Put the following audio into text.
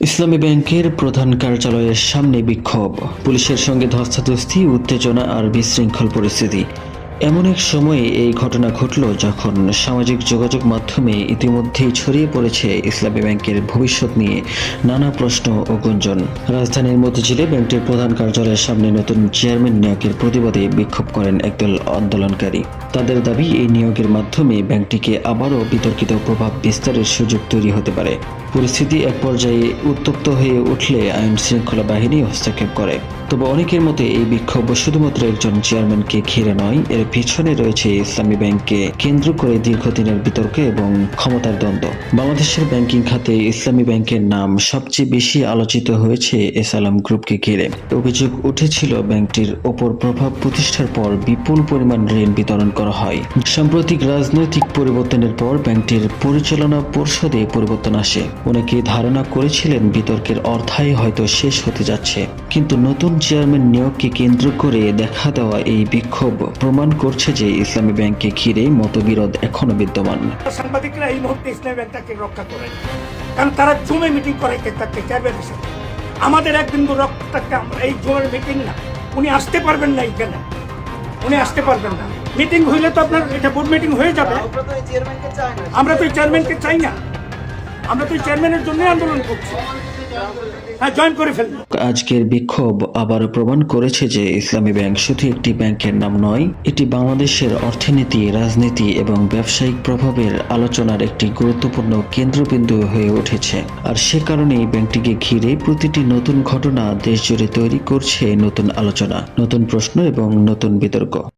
ইসলামী ব্যাংকের প্রধান কার্যালয়ের সামনে বিক্ষোভ, পুলিশের সঙ্গে ধস্তাধস্তি, উত্তেজনা আর বিশৃঙ্খল পরিস্থিতি। এমন এক সময়ে এই ঘটনা ঘটল যখন সামাজিক যোগাযোগ মাধ্যমে ইতিমধ্যেই ছড়িয়ে পড়েছে ইসলামী ব্যাংকের ভবিষ্যৎ নিয়ে নানা প্রশ্ন ও গুঞ্জন। রাজধানীর মতিঝিলে ব্যাংকটির প্রধান কার্যালয়ের সামনে নতুন চেয়ারম্যান নিয়োগের প্রতিবাদে বিক্ষোভ করেন একদল আন্দোলনকারী। তাদের দাবি, এই নিয়োগের মাধ্যমে ব্যাংকটিকে আবারও বিতর্কিত প্রভাব বিস্তারের সুযোগ তৈরি হতে পারে। পরিস্থিতি এক পর্যায়ে উত্তপ্ত হয়ে উঠলে আইন শৃঙ্খলা বাহিনী হস্তক্ষেপ করে। তবে অনেকের মতে এই বিক্ষোভ শুধুমাত্র একজন চেয়ারম্যানকে ঘিরে নয়, এর পিছনে রয়েছে ইসলামী ব্যাংককে কেন্দ্র করে দীর্ঘদিনের বিতর্ক এবং ক্ষমতার দ্বন্দ্ব। বাংলাদেশের ব্যাংকিং খাতে ইসলামী ব্যাংকের নাম সবচেয়ে বেশি আলোচিত হয়েছে এসালাম গ্রুপকে ঘিরে। অভিযোগ উঠেছিল ব্যাংকটির ওপর প্রভাব প্রতিষ্ঠার পর বিপুল পরিমাণ ঋণ বিতরণ করা হয়। সাম্প্রতিক রাজনৈতিক পরিবর্তনের পর ব্যাংকটির পরিচালনা পর্ষদে পরিবর্তন আসে। অনেকে ধারণা করেছিলেন বিতর্কের অর্থায় হয়তো শেষ হতে যাচ্ছে, কিন্তু নতুন চেয়ারম্যান নিয়োগকে কেন্দ্র করে দেখা দেওয়া এই বিক্ষোভ প্রমাণ করছে যে ইসলামী ব্যাংককে ঘিরে মতবিরোধ এখনো বিদ্যমান। সাংবাদিকরা এই মুহূর্তে ইসলামী ব্যাংকটাকে রক্ষা করেন, কারণ তারা জুমে মিটিং করাইতে থাকতে চেয়ারম্যানের সাথে। আমাদের এক বিন্দু রক্তটাকে এই জুমের মিটিং না, উনি আসতে পারবেন না, এখানে উনি আসতে পারবেন না। মিটিং হইলে তো আপনার এটা বোর্ড মিটিং হয়ে যাবে। আমরা তো এই চেয়ারম্যানকে চাই না, আমরা তো এই চেয়ারম্যানের জন্য আন্দোলন করছি। হ্যাঁ, জয়েন করে ফেলবো। আজকের বিক্ষোভ আবারও প্রমাণ করেছে যে ইসলামী ব্যাংক শুধু একটি ব্যাংকের নাম নয়, এটি বাংলাদেশের অর্থনীতি, রাজনীতি এবং ব্যবসায়িক প্রভাবের আলোচনার একটি গুরুত্বপূর্ণ কেন্দ্রবিন্দু হয়ে উঠেছে। আর সে কারণেই ব্যাংকটিকে ঘিরে প্রতিটি নতুন ঘটনা দেশজুড়ে তৈরি করছে নতুন আলোচনা, নতুন প্রশ্ন এবং নতুন বিতর্ক।